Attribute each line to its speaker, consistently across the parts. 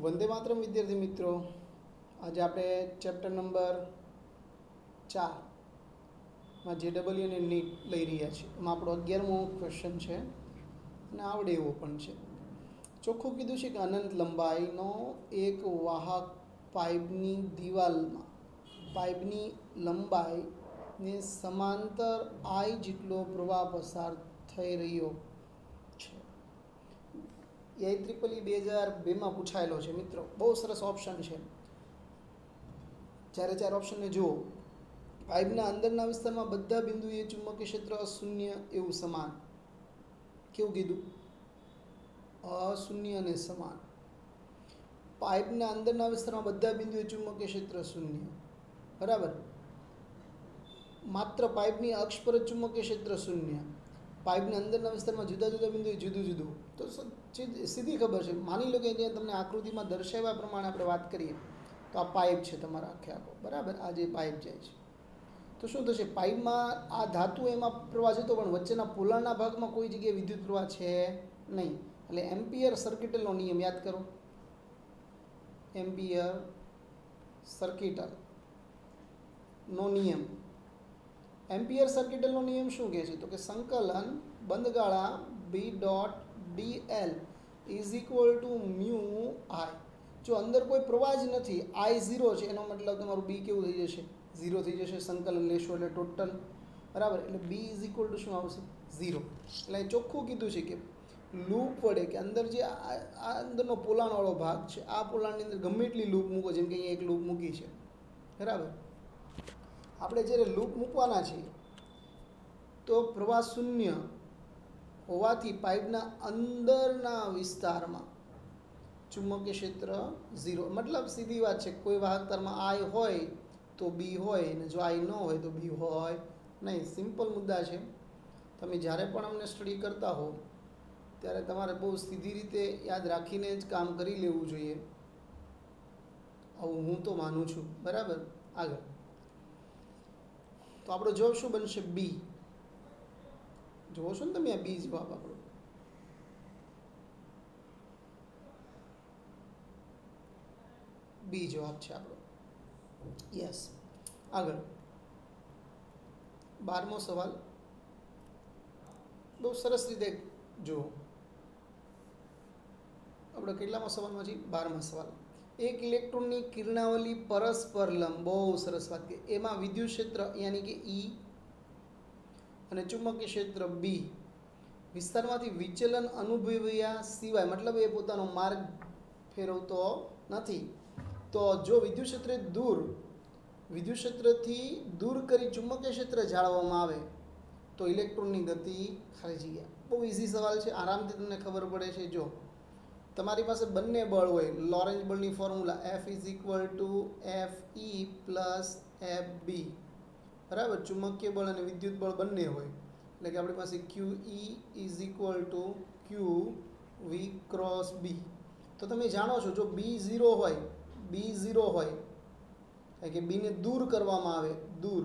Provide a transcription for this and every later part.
Speaker 1: વંદે માતરમ વિદ્યાર્થી મિત્રો, આજે આપણે ચેપ્ટર નંબર 4માં JEE અને નીટ લઈ રહ્યા છીએ. એમાં આપણો 11મો ક્વેશ્ચન છે અને આવડે એવો પણ છે. ચોખ્ખું કીધું છે કે અનંત લંબાઈનો એક વાહક પાઇપની દિવાલમાં પાઇપની લંબાઈને સમાંતર I જેટલો પ્રવાહ પસાર થઈ રહ્યો છે. IEEE 2002માં પૂછાયેલો છે મિત્રો. બહુ સરસ ઓપ્શન છે. ચાર ઓપ્શનને જુઓ. પાઇપના અંદરના વિસ્તારમાં બધા બિંદુએ ચુંબકીય ક્ષેત્ર અશૂન્ય એવું સમાન. કેવું કીધું? અશૂન્ય અને સમાન. પાઇપના અંદરના વિસ્તારમાં બધા બિંદુએ ચુંબકીય ક્ષેત્ર શૂન્ય. બરાબર. માત્ર પાઇપની અક્ષ પર ચુંબકીય ક્ષેત્ર શૂન્ય. પાઇપના અંદરના વિસ્તારમાં જુદા જુદા બિંદુએ જુદું જુદું. તો સીધી ખબર છે. માની લો કે અહીંયા તમને આકૃતિમાં દર્શાવ્યા પ્રમાણે આપણે વાત કરીએ તો આ પાઇપ છે તમારા આખો. બરાબર. આ જે પાઇપ જાય છે તો શું થશે? પાઇપમાં આ ધાતુ એમાં પ્રવાહ જતો, પણ વચ્ચેના પોલાણના ભાગમાં કોઈ જગ્યાએ વિદ્યુત પ્રવાહ છે નહીં. એટલે એમ્પિયર સર્કિટલનો નિયમ યાદ કરો. એમ્પિયર સર્કિટલનો નિયમ. એમ્પિયર સર્કિટલનો નિયમ શું કહે છે? તો કે સંકલન બંધગાળા B.dl is equal two mu I. જો અંદર કોઈ પ્રવાહ જ નથી, I0 છે, એનો મતલબ તમારું B કેવું થઈ જશે? 0 થઈ જશે. સંકલન લેશો એટલે ટોટલ. બરાબર. એટલે B ઇઝ ઇક્વલ ટુ શું આવશે? 0. એટલે ચોખ્ખું કીધું છે કે લૂપ વડે, કે અંદર જે આ અંદરનો પોલાણવાળો ભાગ છે, આ પોલાણની અંદર ગમે એટલી લૂપ મૂકો, જેમ કે અહીંયા એક લૂપ મૂકી છે. બરાબર. આપણે જ્યારે લૂપ મૂકવાના છીએ તો પ્રવાહ શૂન્ય હોવાથી પાઇપના અંદરના વિસ્તારમાં ચુંબકીય ક્ષેત્ર 0. મતલબ સીધી વાત છે. કોઈ વાહક તારમાં I હોય તો B હોય, અને જો I ન હોય તો B હોય નહીં. સિમ્પલ મુદ્દા છે. તમે જ્યારે પણ અમને સ્ટડી કરતા હો ત્યારે તમારે બહુ સીધી રીતે યાદ રાખીને જ કામ કરી લેવું જોઈએ. આવું હું તો માનું છું. બરાબર. આગળ તો આપણો જવાબ શું બનશે? B. જોવો છો ને તમે? આ B જવાબ આપણો. B જવાબ છે આપણો. યસ. આગળ 12મો સવાલ બહુ સરસ રીતે જુઓ. આપણે કેટલામો સવાલમાં છીએ? 12મા સવાલ. એક ઇલેક્ટ્રોનની કિરણાવલી પરસ્પર લંબ. બહુ સરસ વાત કરી. એમાં વિદ્યુત ક્ષેત્ર યાની કે E અને ચુંબકીય ક્ષેત્ર B વિસ્તારમાંથી વિચલન અનુભવ્યા સિવાય, મતલબ એ પોતાનો માર્ગ ફેરવતો નથી, તો જો વિદ્યુત ક્ષેત્રથી દૂર કરી ચુંબકીય ક્ષેત્ર જાળવવામાં આવે તો ઇલેક્ટ્રોનની ગતિ ખાલી જગ્યા. બહુ ઇઝી સવાલ છે. આરામથી તમને ખબર પડે છે. જો તમારી પાસે બંને બળ હોય, લોરેન્ઝ બળની formula F is equal two FE plus FB. બરાબર. ચુંબકીય બળ અને વિદ્યુત બળ બંને હોય, એટલે કે આપણી પાસે QE is equal two QV cross B. તો તમે જાણો છો, જો B0 હોય, કે બીને દૂર કરવામાં આવે, દૂર,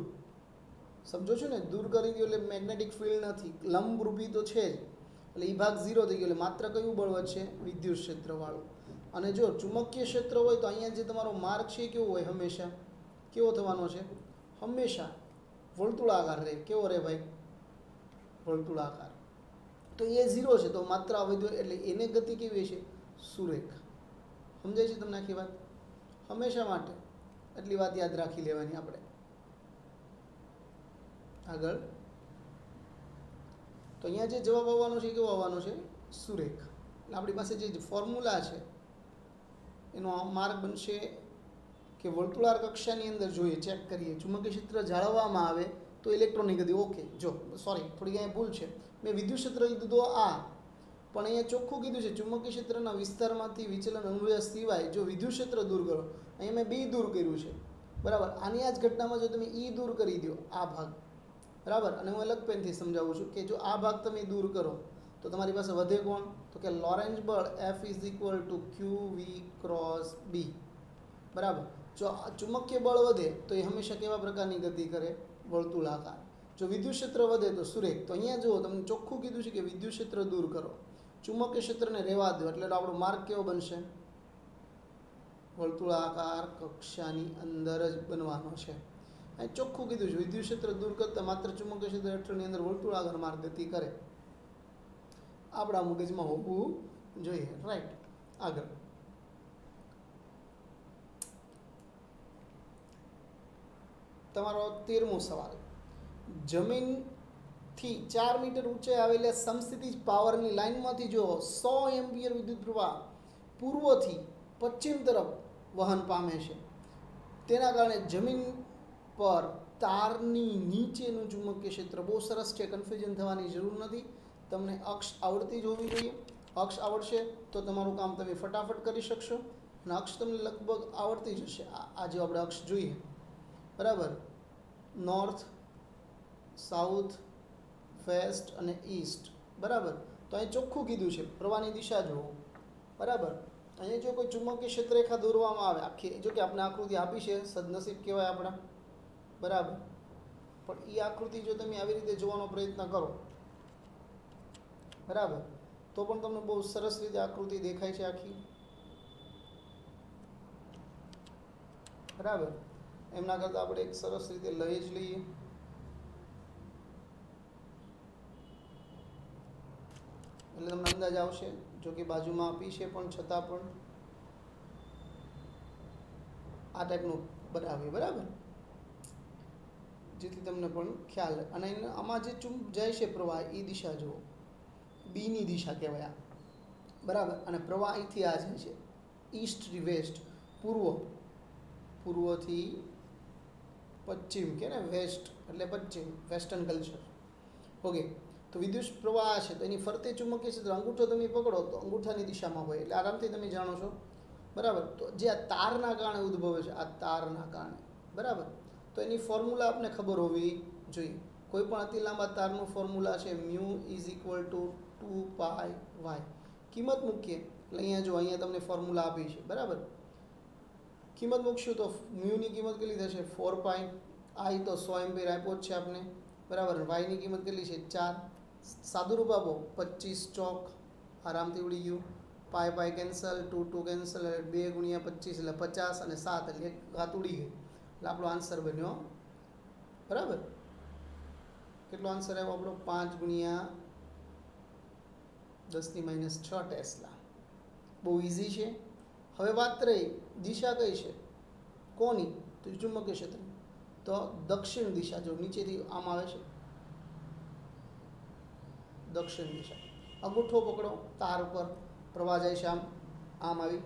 Speaker 1: સમજો છો ને? દૂર કરી દો એટલે મેગ્નેટિક ફિલ્ડ નથી, લંબરૂપી તો છે જ, એટલે એ ભાગ 0 થઈ ગયો. એટલે માત્ર કયું બળ વધશે? વિદ્યુત ક્ષેત્રવાળું. અને જો ચુંબકીય ક્ષેત્ર હોય તો અહીંયા જે તમારો માર્ગ છે કેવો હોય? હંમેશા કેવો થવાનો છે? હંમેશા વર્તુળાકાર રહે. કેવો રહે ભાઈ? વર્તુળાકાર. તો એ 0 છે તો માત્ર આ વધ્યો, એટલે એને ગતિ કેવી છે? સુરેખ. સમજાય છે તમને આખી વાત? હંમેશા માટે એટલી વાત યાદ રાખી લેવાની આપણે. આગળ તો અહીંયા જે જવાબ આવવાનો છે કેવો આવવાનો છે? સુરેખ. એટલે આપણી પાસે જે ફોર્મ્યુલા છે એનો માર્ગ બનશે કે વર્તુળાકાર કક્ષાની અંદર જોઈએ, ચેક કરીએ, ચુંબકીય ક્ષેત્ર જાળવવામાં આવે તો ઇલેક્ટ્રોનની ગતિ. ઓકે. જો સોરી, થોડી અહીંયા ભૂલ છે. મેં વિદ્યુત ક્ષેત્ર કીધું તો આ, પણ અહીંયા ચોખ્ખું કીધું છે ચુંબકીય ક્ષેત્રના વિસ્તારમાંથી વિચલન અનુભવ્યા સિવાય જો વિદ્યુત ક્ષેત્ર દૂર કરો. અહીંયા મેં B દૂર કર્યું છે. બરાબર. આની આ જ ઘટનામાં જો તમે E દૂર કરી દો, આ ભાગ, બરાબર, અને હું અલગ પેનથી સમજાવું છું કે જો આ ભાગ તમે દૂર કરો તો તમારી પાસે વધે કોણ? તો કે લોરેન્ઝ બળ F is equal two QV cross B. બરાબર. જો ચુંબકીય બળ વધે તો એ હંમેશા કેવા પ્રકારની ગતિ કરે? વર્તુળાકાર. જો વિદ્યુત ક્ષેત્ર વધે તો સુરેખ. તો અહીંયા જુઓ, તમને ચોખ્ખું કીધું છે કે વિદ્યુત ક્ષેત્ર દૂર કરો, ચુંબકીય ક્ષેત્રને રહેવા દો, એટલે આપણો માર્ગ કેવો બનશે? વર્તુળાકાર કક્ષાની અંદર જ બનવાનો છે. અહીં ચોખ્ખું કીધું છે વિદ્યુત ક્ષેત્ર દૂર કરતા માત્ર ચુંબકીય ક્ષેત્ર હેઠળની અંદર વર્તુળાકાર માર્ગ ગતિ કરે. આપણા મગજમાં હોવું જોઈએ. રાઈટ. આગળ તમારો 13મો સવાલ. જમીનથી 4 મીટર ઊંચે આવેલા સમસ્થિતિજ પાવરની લાઇનમાંથી જો 100 એમ્પિયર વિદ્યુત પ્રવાહ પૂર્વથી પશ્ચિમ તરફ વહન પામે છે, તેના કારણે જમીન પર તારની નીચેનું ચુંબકીય ક્ષેત્ર, બહુ સરસ છે, કન્ફ્યુઝન થવાની જરૂર નથી. તમને અક્ષ આવડતી જ હોવી જોઈએ. અક્ષ આવડશે તો તમારું કામ તમે ફટાફટ કરી શકશો. અને અક્ષ તમને લગભગ આવડતી જ હશે. આજે આપણે અક્ષ જોઈએ, બરાબર. નોર્થ, સાઉથ, વેસ્ટ અને ઈસ્ટ, બરાબર. તો અહીં ચોખ્ખું કીધું છે પ્રવાહની દિશા જુઓ, બરાબર. અહીંયા જો કોઈ ચુંબકીય ક્ષેત્ર રેખા દોરવામાં આવે આખી, જો કે આપણે આકૃતિ આપી છે, સદનસીબ કહેવાય આપણા, બરાબર. પણ એ આકૃતિ જો તમે આવી રીતે જોવાનો પ્રયત્ન કરો, બરાબર, તો પણ તમને બહુ સરસ રીતે આકૃતિ દેખાય છે આખી, બરાબર. એમના કરતાં આપણે એક સરસ રીતે લઈ જ લઈએ. એટલે તમને અંદાજ આવશે. જો કે બાજુમાં આપી છે પણ છતાં પણ આ ટાઈપનું બનાવીએ, બરાબર, જેથી તમને પણ ખ્યાલ. અને આમાં જે જાય છે પ્રવાહ એ દિશા જુઓ, બીની દિશા કહેવાય આ, બરાબર. અને પ્રવાહ અહીંથી આ જાય છે ઈસ્ટથી વેસ્ટ, પૂર્વથી પશ્ચિમ, કે ને વેસ્ટ એટલે પશ્ચિમ, વેસ્ટર્ન કલ્ચર. ઓકે. તો વિદ્યુત પ્રવાહ છે તો એની ફરતે ચુંબકીય ક્ષેત્ર, અંગૂઠો તમે પકડો તો અંગૂઠાની દિશામાં હોય, એટલે આરામથી તમે જાણો છો, બરાબર. તો જે આ તારના કારણે ઉદ્ભવે છે, આ તારના કારણે, બરાબર. તો એની ફોર્મ્યુલા આપને ખબર હોવી જોઈએ. કોઈ પણ અતિ લાંબા તારનું ફોર્મ્યુલા છે mu is equal two 2πy. કિંમત મૂકીએ એટલે અહીંયા જો, અહીંયા તમને ફોર્મ્યુલા આપી છે, બરાબર. કિંમત મૂકશું તો મ્યુની કિંમત કેટલી થશે 4π. આઈ તો 100 એમ્પિયર આપ્યો જ છે આપણે, બરાબર. વાયની કિંમત કેટલી છે 4. સાદું રૂપ આપો 25 ચોક, આરામથી ઉડી ગયું. પાય કેન્સલ, 2 કેન્સલ, એટલે 2 ગુણ્યા 25 એટલે 50 અને 7 એટલે એક ઘાત ઉડી ગઈ. એટલે આપણો આન્સર બન્યો, બરાબર. કેટલો આન્સર આવ્યો આપણો? 5 ગુણ્યા 10⁻6 ટેસ્લા. બહુ ઇઝી છે. હવે વાત રહી દિશા કઈ છે કોની, તો ચુંબકીય ક્ષેત્ર, તો દક્ષિણ દિશા. જો નીચેથી આમ આવે છે દક્ષિણ દિશા. અંગૂઠો પકડો, તાર ઉપર પ્રવાહ જાય છે, આમ આવી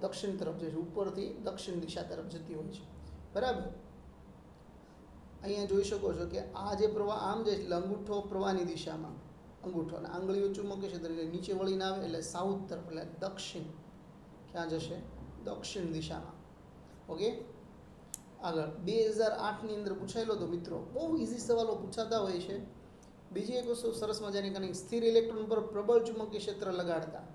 Speaker 1: દક્ષિણ તરફ જાય છે, ઉપરથી દક્ષિણ દિશા તરફ જતી હોય છે, બરાબર. અહીંયા જોઈ શકો છો કે આ જે પ્રવાહ આમ જાય એટલે અંગૂઠો પ્રવાહની દિશામાં, અંગૂઠો અને આંગળીઓ ચુંબકીય ક્ષેત્ર, એટલે નીચે વળીને આવે એટલે સાઉથ તરફ, એટલે દક્ષિણ. ક્યાં જશે? દક્ષિણ દિશામાં. ઓકે. આગળ 2008ની અંદર પૂછાયેલો તો મિત્રો, બહુ ઇઝી સવાલો પૂછાતા હોય છે. બીજી એક વસ્તુ સરસ મજાની કનિક, સ્થિર ઇલેક્ટ્રોન પર પ્રબળ ચુંબકીય ક્ષેત્ર લગાડતા,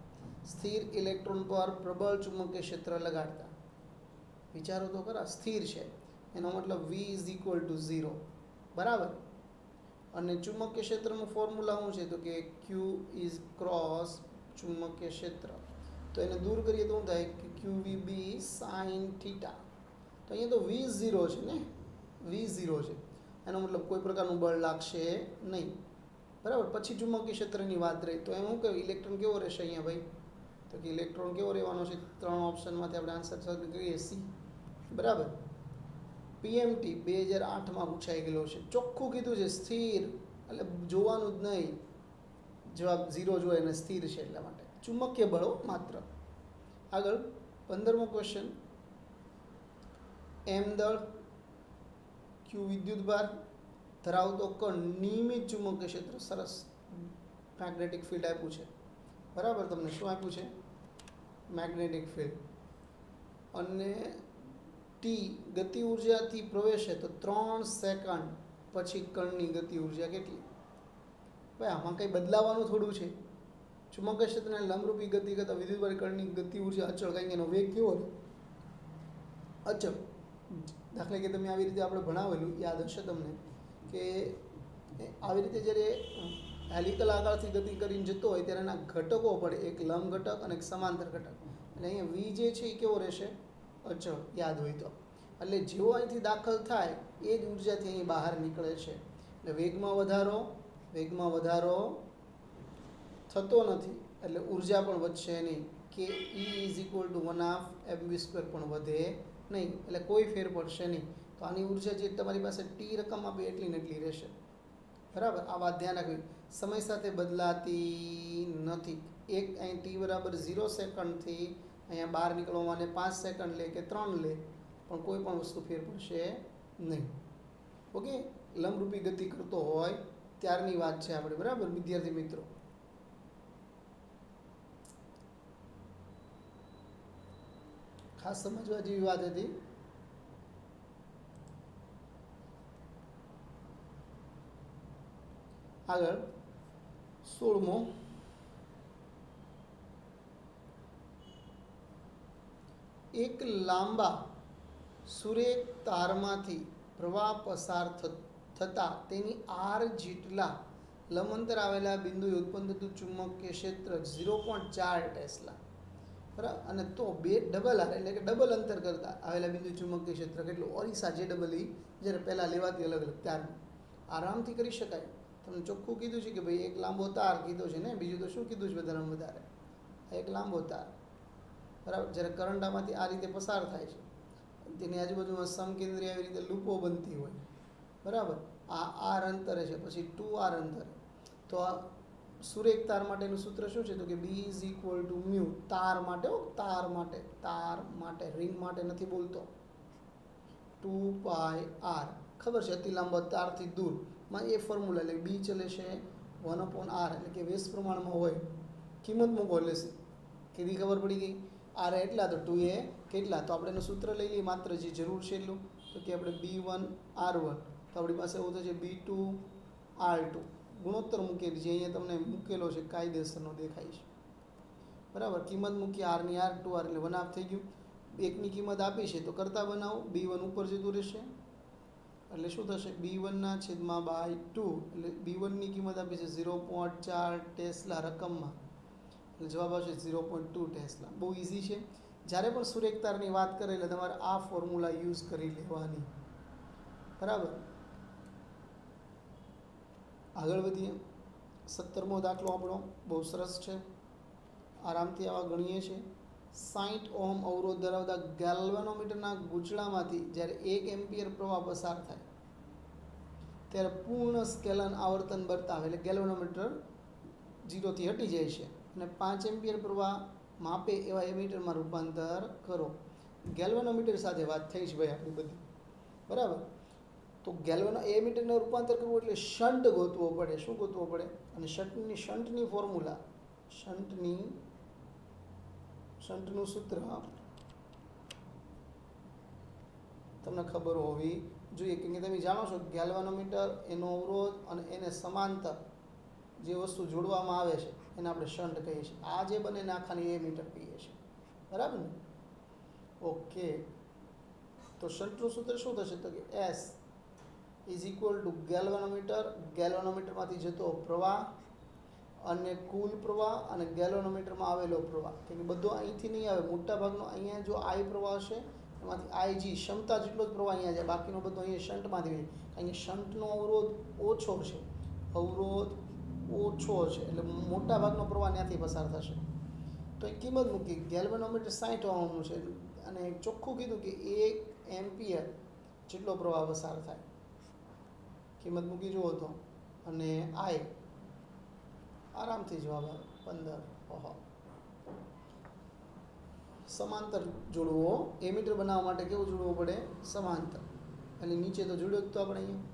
Speaker 1: સ્થિર ઇલેક્ટ્રોન પર પ્રબળ ચુંબકીય ક્ષેત્ર લગાડતા, વિચારો તો ખરા. સ્થિર છે એનો મતલબ V ઇઝ ઇક્વલ ટુ 0, બરાબર. અને ચુંબકીય ક્ષેત્રનું ફોર્મ્યુલા શું છે તો કે Q ઇઝ ક્રોસ ચુંબકીય ક્ષેત્ર. તો એને દૂર કરીએ તો શું થાય કે QVB સાઇન થીટા. તો અહીંયા તો V0 છે ને, V0 છે, એનો મતલબ કોઈ પ્રકારનું બળ લાગશે નહીં, બરાબર. પછી ચુંબકીય ક્ષેત્રની વાત રહી તો એમ શું કહ્યું, ઇલેક્ટ્રોન કેવો રહેશે અહીંયા ભાઈ, તો કે ઇલેક્ટ્રોન કેવો રહેવાનો છે? 3 ઓપ્શનમાંથી આપણે આન્સર સર્ચ કરીએ C, બરાબર. PMT 2008માં પૂછાઈ ગયેલો છે. ચોખ્ખું કીધું છે સ્થિર, એટલે જોવાનું જ નહીં, જવાબ 0 જોઈએ અને સ્થિર છે એટલા માટે. ચુંબકીય બળો માત્ર. આગળ 15મો ક્વેશ્ચન. M દળ, Q વિદ્યુતભાર ધરાવતો કણ નિયમિત ચુંબકીય ક્ષેત્ર, સરસ મેગ્નેટિક ફિલ્ડ આપ્યું છે, બરાબર. તમને શું આપ્યું છે? Magnetic field. અને T ગતિ ઉર્જાથી પ્રવેશે તો 3 સેકન્ડ પછી કણની ગતિ ઉર્જા કેટલી? ભાઈ આમાં કંઈ બદલાવાનું થોડું છે. ચુંબકીય ક્ષેત્રને લંબરૂપી ગતિ કરતાં વિદ્યુતભાર કણની ગતિ ઉર્જા અચળ, કારણ કે એનો વેગ કેવો છે? અચળ. દાખલા કે તમે આવી રીતે આપણે ભણાવેલું યાદ હશે તમને કે આવી રીતે જ્યારે હેલિકલ આકારથી ગતિ કરીને જતો હોય ત્યારે એના ઘટકો પડે, એક લંબ ઘટક અને એક સમાંતર ઘટક. એટલે અહીંયા વી જે છે એ કેવો રહેશે? અચળ, યાદ હોય તો. એટલે જેવો અહીંથી દાખલ થાય એ જ ઉર્જાથી અહીં બહાર નીકળે છે. એટલે વેગમાં વધારો થતો નથી, એટલે ઉર્જા પણ વધશે નહીં. કે E is equal two 1/2 mv² પણ વધે નહીં, એટલે કોઈ ફેર પડશે નહીં. તો આની ઉર્જા જે તમારી પાસે ટી રકમ આપે એટલી ને એટલી રહેશે. બરાબર, આ વાત ધ્યાન રાખવી. સમય સાથે બદલાતી નથી. એક અહીં ટી બરાબર 0 સેકન્ડથી અહીંયા બહાર નીકળવા માટે 5 સેકન્ડ લે કે 3 લે, પણ કોઈ પણ વસ્તુ ફેર પડશે નહીં. ઓકે, લંબરૂપી ગતિ કરતો હોય ત્યારની વાત છે આપણે. બરાબર વિદ્યાર્થી મિત્રો, ખાસ સમજવા જેવી વાત હતી. આગળ 16મો, એક લાંબા સુરેખ તારમાંથી પ્રવાહ પસાર થતાં તેની આર જેટલા લંબાંતર આવેલા બિંદુએ ઉત્પન્ન થતું ચુંબકીય ક્ષેત્ર 0.4 ટેસ્લા. બરાબર, અને તો બે ડબલ આર એટલે કે ડબલ અંતર કરતા આવેલા બિંદુ ચુંબકીય ક્ષેત્ર કેટલું? ઓરિસા જે ડબલ ઈ જ્યારે પહેલાં લેવાતી અલગ અલગ ત્યારનું આરામથી કરી શકાય. તમને ચોખ્ખું કીધું છે કે ભાઈ એક લાંબો તાર કીધો છે ને, બીજું તો શું કીધું છે વધારે વધારે? એક લાંબો તાર. બરાબર, જ્યારે કરંટ આમાંથી આ રીતે પસાર થાય છે, તેની આજુબાજુમાં સમકેન્દ્રી આવી રીતે લૂપો બનતી હોય. બરાબર, આ આર અંતરે છે, પછી 2r અંતરે. તો આ સુરેખ તાર માટેનું સૂત્ર શું છે? તો કે B is equal two mu, તાર માટે, તાર માટે, રિંગ માટે નથી બોલતો, 2πr. ખબર છે, અતિ લાંબા તારથી દૂરમાં એ ફોર્મ્યુલા એટલે B ચલે છે 1/r, એટલે કે વ્યસ્ત પ્રમાણમાં હોય. કિંમત મૂકો એટલે કીધી ખબર પડી ગઈ. આર એટલા તો 2a કેટલા? તો આપણે એનું સૂત્ર લઈ લઈએ, માત્ર જે જરૂર છે એટલું. તો કે આપણે B1r1, તો આપણી પાસે એવું થશે B2r2. ગુણોત્તર મૂકેલી છે અહીંયા, તમને મૂકેલો છે કાયદેસરનો દેખાય છે. બરાબર, કિંમત મૂકી આરની આર 2r એટલે 1/2 થઈ ગયું. એકની કિંમત આપી છે તો કરતા બનાવો, B1 ઉપર જતું રહેશે એટલે શું થશે? B1/2, એટલે B1ની કિંમત આપી છે 0.4 ટેસ્લા રકમમાં, એટલે જવાબ આવશે 0.2 ટેસ્લા. બહુ ઇઝી છે. જ્યારે પણ સુરેખ તારની વાત કરે એટલે તમારે આ ફોર્મ્યુલા યુઝ કરી લેવાની. બરાબર, આગળ વધીએ. 17મો દાખલો આપણો બહુ સરસ છે, આરામથી આવા ગણીએ છીએ. 60 ઓહમ અવરોધ ધરાવતા ગેલ્વેનોમીટરના ગૂંચળામાંથી જ્યારે 1 એમ્પિયર પ્રવાહ પસાર થાય ત્યારે પૂર્ણ સ્કેલન આવર્તન બતાવે, એટલે ગેલ્વેનોમીટર 0 થી હટી જાય છે, અને 5 એમ્પિયર પ્રવાહ માપે એવા એમીટરમાં રૂપાંતર કરો. ગેલ્વેનોમીટર સાથે વાત થઈ છે ભાઈ આપણી બધી. બરાબર, તો એમીટરનું રૂપાંતર કરવું એટલે શન્ટ ગોતવો પડે. શું ગોતવો પડે? અને શન્ટની ફોર્મ્યુલા, શન્ટનું સૂત્ર તમને ખબર હોવી જોઈએ, કેમ કે તમે જાણો છો ગેલ્વેનોમીટર, એનો અવરોધ અને એને સમાંતર જે વસ્તુ જોડવામાં આવે છે એને આપણે શન્ટ કહીએ છીએ. આ જે બને નાખાની એ મીટર કહીએ છીએ. બરાબર ને? ઓકે, તો શન્ટનું સૂત્ર શું થશે? તો કે S ઇઝ ઇક્વલ ટુ ગેલ્વેનોમીટરમાંથી જતો પ્રવાહ અને કુલ પ્રવાહ અને ગેલ્વેનોમીટરમાં આવેલો પ્રવાહ, કેમ કે બધો અહીંથી નહીં આવે, મોટા ભાગનો અહીંયા જો I પ્રવાહ છે એમાંથી IG ક્ષમતા જેટલો જ પ્રવાહ અહીંયા જાય, બાકીનો બધો અહીંયા શન્ટમાંથી જાય. અહીંયા શન્ટનો અવરોધ ઓછો છે, એટલે મોટા ભાગનો પ્રવાહ ત્યાંથી પસાર થશે. તો એ કિંમત મૂકી, ગેલ્વેનોમીટર 60 ઓહમનું છે અને ચોખ્ખું કીધું કે 1 એમ્પિયર જેટલો પ્રવાહ પસાર થાય. કિંમત મૂકી જુઓ તો, અને I આરામથી જવાબ આવે 15 ઓહમ. સમાંતર જોડવો, એમીટર બનાવવા માટે કેવું જોડવું પડે? સમાંતર. એટલે નીચે તો જોડ્યો જ તો આપણે અહીંયા.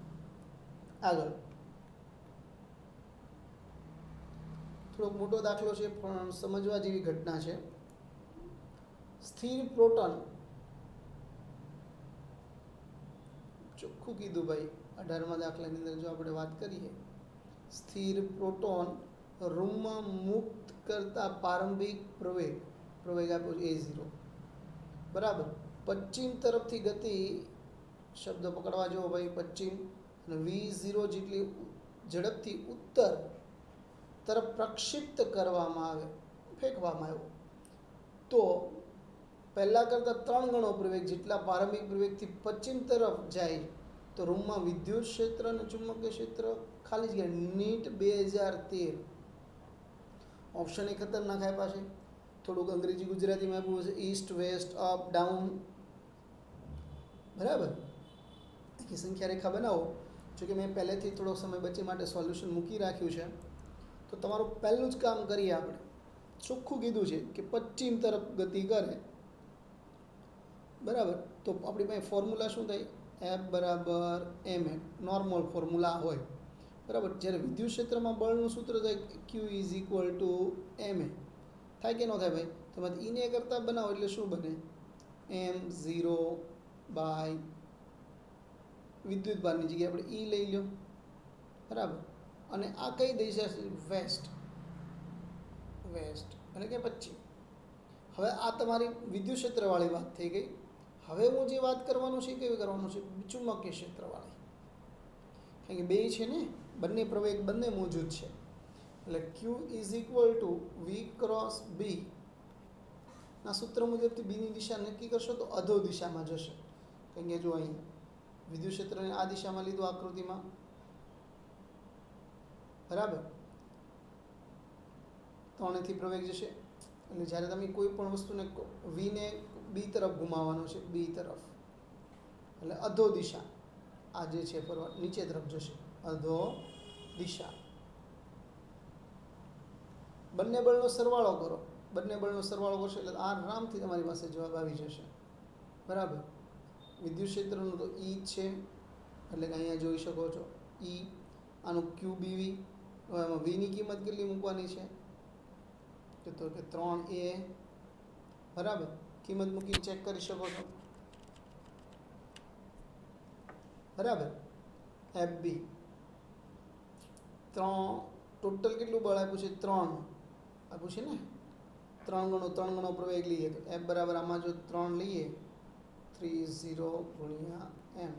Speaker 1: આગળ થોડોક મોટો દાખલો છે પણ સમજવા જેવી ઘટના છે. સ્થિર પ્રોટોન, ચોખ્ખું કીધું ભાઈ 18મા દાખલાની અંદર જો આપણે વાત કરીએ, સ્થિર પ્રોટોન રૂમમાં મુક્ત કરતા પ્રારંભિક પ્રવેગ આપ્યો છે A0. બરાબર, પશ્ચિમ તરફથી ગતિ, શબ્દ પકડવા જેવો ભાઈ, પશ્ચિમ, અને V0 જેટલી ઝડપથી ઉત્તર તરફ પ્રક્ષિપ્ત કરવામાં આવે, ફેંકવામાં આવ્યો, તો પહેલાં કરતાં 3 ગણો પ્રવેગ જેટલા પ્રારંભિક પ્રવેગથી પશ્ચિમ તરફ જાય તો રૂમમાં વિદ્યુત ક્ષેત્ર અને ચુંબકીય ક્ષેત્ર ખાલી જગ્યા નીટ 2013 ઓપ્શન એ ખતરનાક આપ્યા છે. થોડુંક અંગ્રેજી ગુજરાતીમાં આપ્યું છે ઈસ્ટ વેસ્ટ અપ ડાઉન. બરાબર. આખી સંખ્યા રેખા બનાવો. જો કે મેં પહેલેથી થોડો સમય બચે માટે સોલ્યુશન મૂકી રાખ્યું છે. તો તમારું પહેલું જ કામ કરીએ આપણે. ચોખ્ખું કીધું છે કે પશ્ચિમ તરફ ગતિ કરે. બરાબર. તો આપણી પાસે ફોર્મ્યુલા શું થાય? એફ બરાબર એમ એ નોર્મલ ફોર્મ્યુલા હોય. બરાબર. જ્યારે વિદ્યુત ક્ષેત્રમાં બળનું સૂત્ર થાય ક્યુ ઇઝ ઇક્વલ ટુ એમ એ. થાય કે ન થાય ભાઈ? તેમાંથી ઈને કરતાં બનાવો એટલે શું બને? m0 બાય વિદ્યુત ભારની જગ્યાએ આપણે ઈ લઈ લો. બરાબર. અને આ કઈ દિશા છે? વેસ્ટ. વેસ્ટ એટલે કે પશ્ચિમ. હવે આ તમારી વિદ્યુત ક્ષેત્રવાળી વાત થઈ ગઈ. હવે હું જે વાત કરવાનું છે કેવી કરવાનું છે? ચુંબકીય ક્ષેત્રવાળી. કારણ કે બે છે ને, બંને પ્રવેગ બંને મોજૂદ છે. એટલે q is equal to v cross B ના સૂત્ર મુજબથી બીની દિશા નક્કી કરશો તો અધો દિશામાં જશે. કારણ કે જો અહીં વિદ્યુત ક્ષેત્રને આ દિશામાં લીધું આકૃતિમાં. બરાબર. 3 પ્રવેગ જશે. એટલે જ્યારે તમે કોઈ પણ વસ્તુને વીને બી તરફ ઘુમાવવાનો છે, બી તરફ, એટલે અધો દિશા આ જે છે ફરવા નીચે તરફ જશે. અધો દિશા. બંને બળનો સરવાળો કરો. બંને બળનો સરવાળો કરશો એટલે આરામથી તમારી પાસે જવાબ આવી જશે. બરાબર. વિદ્યુત ક્ષેત્રનું તો ઈ છે, એટલે કે અહીંયા જોઈ શકો છો ઈ. આનું ક્યુ બીવી. હવે એમાં વીની કિંમત કેટલી મૂકવાની છે? તો કે 3a. બરાબર. કિંમત મૂકી ચેક કરી શકો છો. બરાબર. FB 3 ટોટલ કેટલું બળ આપ્યું છે? 3 આપ્યું છે ને. 3 ગણો પ્રવેગ લઈએ તો F બરાબર આમાં જો 3 લઈએ 30 ગુણ્યા m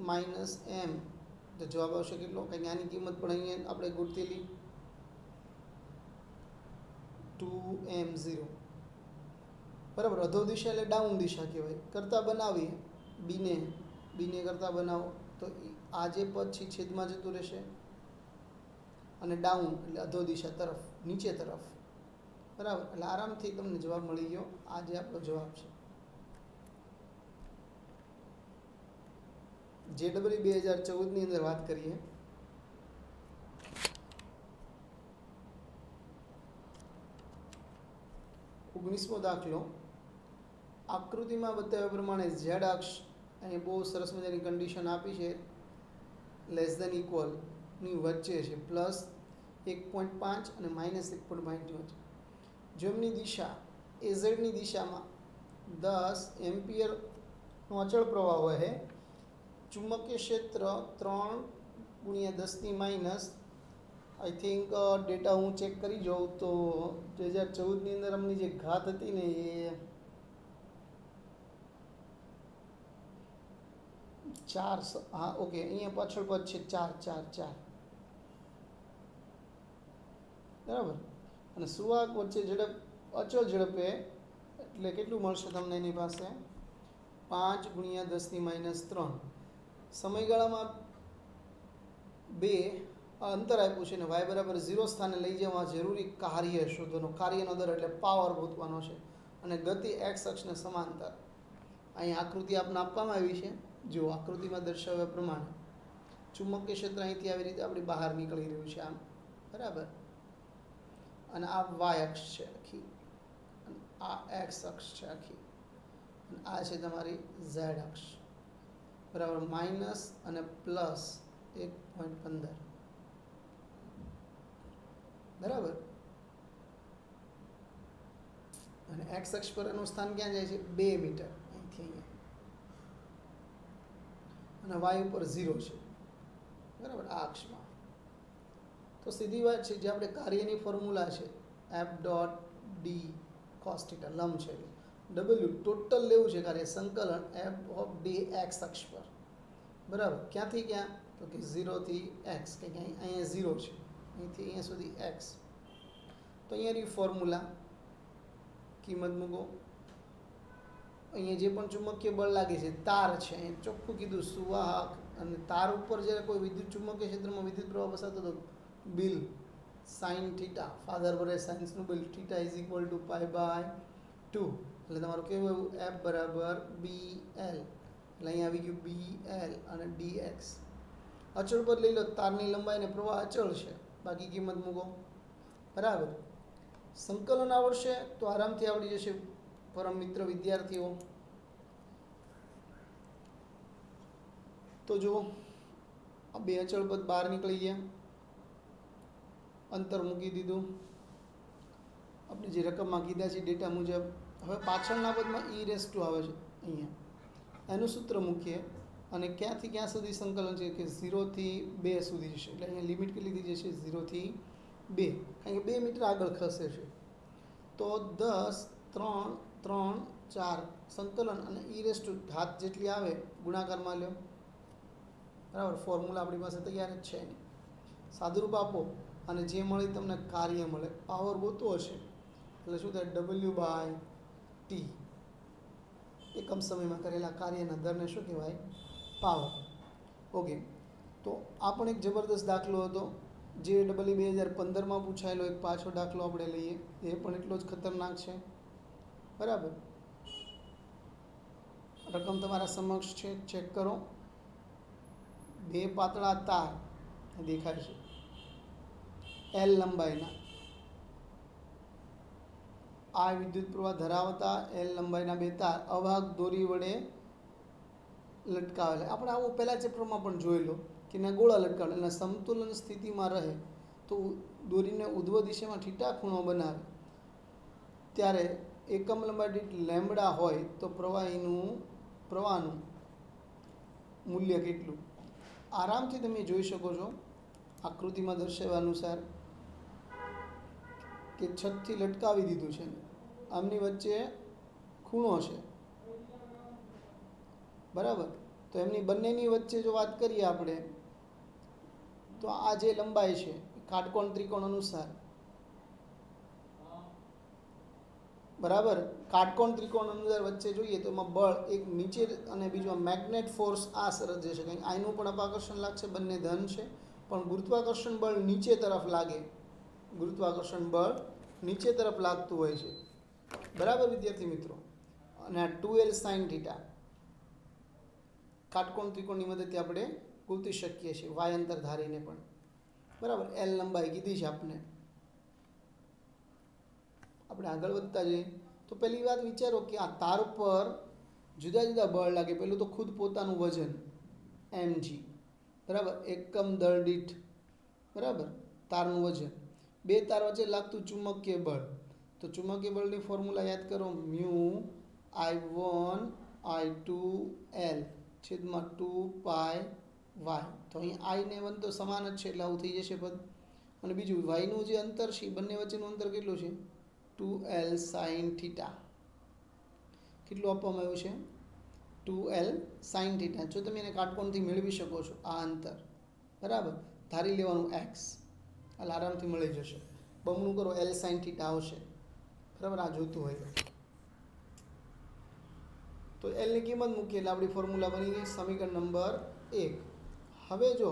Speaker 1: માઇનસ m તો જવાબ આવશે કેટલો? કારણ કે આની કિંમત પણ અહીંયા આપણે ગોતેલી 2m0. બરાબર. અધો દિશા એટલે ડાઉન દિશા કહેવાય. કરતાં બનાવીએ બીને કરતાં બનાવો તો આ જે પદ છે છેદમાં જતું રહેશે અને ડાઉન એટલે અધો દિશા તરફ, નીચે તરફ. બરાબર. એટલે આરામથી તમને જવાબ મળી ગયો. આ જે આપણો જવાબ છે. JEE 2014ની અંદર વાત કરીએ. ઓગણીસમો દાખલો. આકૃતિમાં બતાવ્યા પ્રમાણે ઝેડ અક્ષ અહીંયા બહુ સરસ મજાની કન્ડિશન આપી છે. લેસ ધેન ઇક્વલની વચ્ચે છે, પ્લસ 1.5 અને માઇનસ 1.5 વચ્ચે. જો એમની દિશા એઝેડની દિશામાં 10 એમ્પિયરનો અચળ પ્રવાહ વહે, ચુંબકીય ક્ષેત્ર 3 ગુણ્યા 10 માઇનસ, આઈ થિંક ડેટા હું ચેક કરી જાઉં તો 2014ની અંદર અમની જે ઘાત હતી ને એ 4, હા ઓકે, અહીંયા પાછળ પદ છે 4. બરાબર. અને સુવાહક વચ્ચે ઝડપ અચળ ઝડપે એટલે કેટલું મળશે તમને એની પાસે? 5 ગુણ્યા 10 માઇનસ 3. સમયગાળામાં 2 અંતર આપ્યું છે ને y બરાબર 0 સ્થાને લઈ જવા જરૂરી કાર્ય શોધવાનો. કાર્યનો દર એટલે પાવર ગોતવાનો છે. અને ગતિ x અક્ષને સમાંતર. અહીં આકૃતિ આપને આપવામાં આવી છે. જો આકૃતિમાં દર્શાવ્યા પ્રમાણે ચુંબકીય ક્ષેત્ર અહીંથી આવી રીતે આપણી બહાર નીકળી રહ્યું છે આમ. બરાબર. અને આ y અક્ષ છે આખી, અને આ x અક્ષ છે આખી, અને આ છે તમારી z અક્ષ. બરાબર. માઇનસ અને પ્લસ 1.15. બરાબર. અને x અક્ષ પર એનું સ્થાન ક્યાં જાય છે? 2 મીટર અહીંથી અહીંયા. અને y ઉપર 0 છે. બરાબર. આ અક્ષમાં તો સીધી વાત છે, જે આપણે કાર્યની ફોર્મ્યુલા છે F.D cos θ લંબ છે, W ટોટલ લેવું છે કાર્ય સંકલન F(D) x અક્ષ પર. બરાબર. ક્યાંથી ક્યાં? તો કે 0 થી x, કે અહીંયા 0 છે, અહીંથી અહીંયા સુધી x. તો અહીંયાની ફોર્મ્યુલા કિંમત મૂકો. અહીંયા જે પણ ચુંબકીય બળ લાગે છે, તાર છે, અહીંયા ચોખ્ખું કીધું સુવાહક, અને તાર ઉપર જ્યારે કોઈ વિદ્યુત ચુંબકીય ક્ષેત્રમાં વિદ્યુત પ્રવાહ પસાર થતો, બિલ સાઇન થીટા, ફાધર વડે સાયન્સનું બિલ, થીટા ઇઝ ઇક્વલ ટુ π/2. એટલે તમારું કેવું એવું એફ બરાબર BL. એટલે અહીંયા આવી ગયું BL અને dx. અચળ પદ લઈ લો, તારની લંબાઈ અને પ્રવાહ અચળ છે, બાકી કિંમત મૂકો. બરાબર. સંકલન આવડશે તો આરામથી આવડી જશે પરમ મિત્ર વિદ્યાર્થીઓ. તો જુઓ, આ બે અચળ પદ બહાર નીકળી ગયા, અંતર મૂકી દીધું, આપણે જે રકમમાં કીધા છે ડેટા મુજબ. હવે પાછળના પદમાં e રેસ ટુ આવે છે, અહીંયા એનું સૂત્ર મૂકીએ અને ક્યાંથી ક્યાં સુધી સંકલન છે કે 0 થી 2 સુધી જશે. એટલે અહીંયા લિમિટ કેટલી થઈ જશે? 0 થી 2, કારણ કે 2 મીટર આગળ ખસે છે. તો 10, 3, 3, 4 સંકલન અને e રેસ ટુ ઘાત જેટલી આવે ગુણાકારમાં લ્યો. બરાબર, ફોર્મ્યુલા આપણી પાસે તૈયાર જ છે એની. સાદુરૂપ આપો અને જે મળે તમને કાર્ય મળે. પાવર ગોતવો હશે એટલે શું થાય? W/T. એકમ સમયમાં કરેલા કાર્યના દરને શું કહેવાય? પાવર. ઓકે, તો આ પણ એક જબરદસ્ત દાખલો હતો. જે ડબલઈ 2015માં પૂછાયેલો એક પાછો દાખલો આપણે લઈએ, એ પણ એટલો જ ખતરનાક છે. બરાબર, રકમ તમારા સમક્ષ છે, ચેક કરો. 2 પાતળા તાર દેખાય છે L લંબાઈના, આ વિદ્યુત પ્રવાહ ધરાવતા L લંબાઈના 2 તાર અવાહક દોરી વડે લટકાવેલા. આપણે આવું પહેલા ચેપ્ટરમાં પણ જોયેલો કે ના ગોળા લટકાવેલા, એટલે સમતુલન સ્થિતિમાં રહે તો દોરીને ઉધ્વ દિશામાં થીટા ખૂણો બનાવે, ત્યારે એકમ લંબાઈ દીઠ લેમ્બડા હોય તો પ્રવાહનું મૂલ્ય કેટલું? આરામથી તમે જોઈ શકો છો આકૃતિમાં દર્શાવ્યા અનુસાર કે છતથી લટકાવી દીધું છે, આમની વચ્ચે ખૂણો છે. બરાબર, તો એમની બંનેની વચ્ચે જો વાત કરીએ આપણે, તો આ જે લંબાઈ છે કાટકોણ ત્રિકોણ અનુસાર, બરાબર, કાટકોણ ત્રિકોણ અનુસાર વચ્ચે જોઈએ તો એમાં બળ એક નીચે અને બીજું મેગ્નેટ ફોર્સ આ સરસ જશે, કારણ કે આનું પણ અપાકર્ષણ લાગશે, બંને ધન છે, પણ ગુરુત્વાકર્ષણ બળ નીચે તરફ લાગે, ગુરુત્વાકર્ષણ બળ નીચે તરફ લાગતું હોય છે. બરાબર વિદ્યાર્થી મિત્રો. અને આ 2L sin થીટા કાટકોણ ત્રિકોણની મદદથી આપણે ગોતી શકીએ છીએ, વાય અંતર ધારીને પણ. બરાબર, L લંબાઈ કીધી છે આપણે આગળ વધતા જઈએ તો પહેલી વાત વિચારો કે આ તાર પર જુદા જુદા બળ લાગે. પહેલું તો ખુદ પોતાનું વજન mg, બરાબર, એકમ દળ દીઠ, બરાબર, તારનું વજન. 2 તાર વચ્ચે લાગતું ચુંબકીય બળ, તો ચુંબકીય બળની ફોર્મ્યુલા યાદ કરો, μI1 I2L છેદમાં 2πy. તો અહીં I ને 1 તો સમાન જ છે એટલે આવું થઈ જશે પદ. અને બીજું yનું જે અંતર છે બંને વચ્ચેનું અંતર કેટલું છે? 2L sin theta. કેટલું આપવામાં આવ્યું છે? 2L sin theta. જો તમે એને કાટકોણથી મેળવી શકો છો આ અંતર, બરાબર, ધારી લેવાનું x, એટલે આરામથી મળી જશે. બમણું કરો, L sin થીટા આવશે. બરાબર, આ જોતું હોય તો L ની કિંમત મૂકીએ એટલે આપણી ફોર્મ્યુલા બની ગઈ, સમીકરણ નંબર 1. હવે જો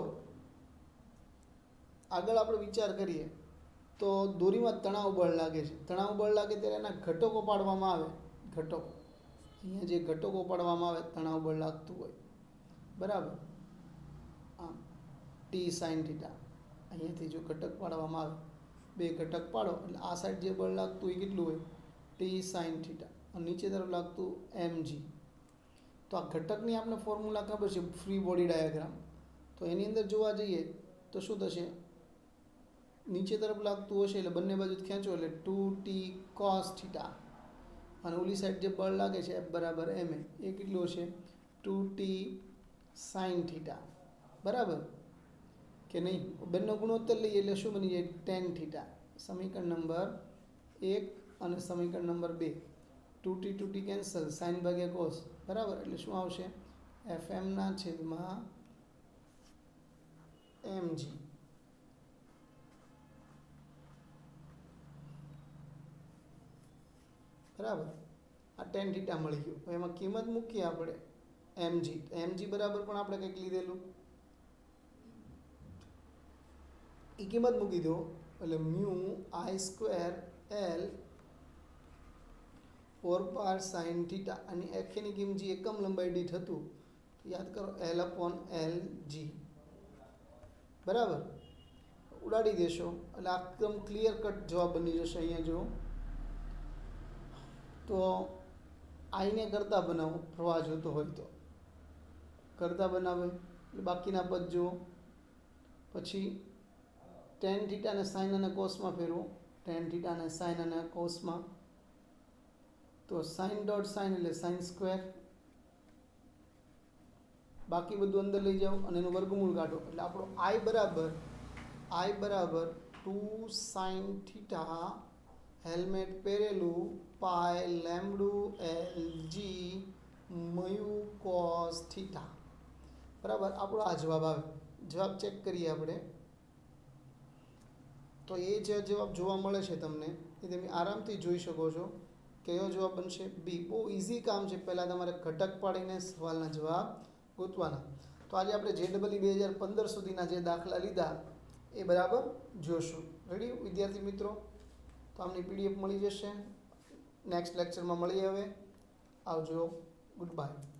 Speaker 1: આગળ આપણે વિચાર કરીએ તો દોરીમાં તણાવ બળ લાગે છે. તણાવ બળ લાગે ત્યારે એના ઘટકો પાડવામાં આવે. ઘટકો, અહીંયા જે ઘટકો પાડવામાં આવે તણાવ બળ લાગતું હોય, બરાબર, આમ T sin થીટા. અહીંયાથી જો ઘટક પાડવામાં આવે, 2 ઘટક પાડો એટલે આ સાઈડ જે બળ લાગતું હોય કેટલું હોય? T sin theta. અને નીચે તરફ લાગતું mg. તો આ ઘટકની આપણે ફોર્મ્યુલા ખબર છે, ફ્રી બોડી ડાયાગ્રામ. તો એની અંદર જોવા જઈએ તો શું થશે? નીચે તરફ લાગતું હશે એટલે બંને બાજુ ખેંચો એટલે 2t cos થીટા, અને ઓલી સાઈડ જે બળ લાગે છે F બરાબર ma, એ કેટલું હશે? 2t sin theta. બરાબર કે નહીં? બંને ગુણોત્તર લઈએ એટલે શું બની જાય? tan theta. સમીકરણ નંબર 1 અને સમીકરણ નંબર 2, 2t કેન્સલ, sin ભાગ્યા cos, બરાબર, એટલે શું આવશે? fm ના છેદમાં mg. બરાબર. આ ટેન થીટા મળી ગયું. હવે એમાં કિંમત મૂકીએ આપણે mg બરાબર પણ આપણે કંઈક લીધેલું એ કિંમત મૂકી દો એટલે મ્યુ આઈ સ્ક્વેર એલ 4 પાર સાઇન થીટા અને આખીની કિંમત જે એકમ લંબાઈ દીઠ હતું યાદ કરો એલ અપોન એલ જી બરાબર. ઉડાડી દેશો એટલે એકદમ ક્લિયર કટ જવાબ બની જશે. અહીંયા જો તો આઈને કરતા બનાવો, પ્રવાહ જોતો હોય તો કરતા બનાવે એટલે બાકીના પદ જુઓ. પછી ટેન થીટાને સાઇન અને કોસમાં ફેરવો, ટેન થીટાને સાઇન અને કોસમાં, તો સાઇન ડોટ સાઇન એટલે સાઇન સ્ક્વેર, બાકી બધું અંદર લઈ જાઓ અને એનું વર્ગમૂળ કાઢો એટલે આપણો આઈ બરાબર 2 સાઇન થીટા હેલ્મેટ પહેરેલું પાય લેમ્બડું L G Mayu cos theta બરાબર. આપણો આ જવાબ આવે. જવાબ ચેક કરીએ આપણે. તો એ જે જવાબ જોવા મળે છે તમને એ તમે આરામથી જોઈ શકો છો. કયો જવાબ બનશે? બી. બહુ ઇઝી કામ છે. પહેલાં તમારે ઘટક પાડીને સવાલના જવાબ ગોતવાના. તો આજે આપણે JEE 2015 સુધીના જે દાખલા લીધા એ બરાબર જોશું. રેડી વિદ્યાર્થી મિત્રો? તો આમની PDF મળી જશે. નેક્સ્ટ લેક્ચરમાં મળીએ. હવે આવજો. Good bye.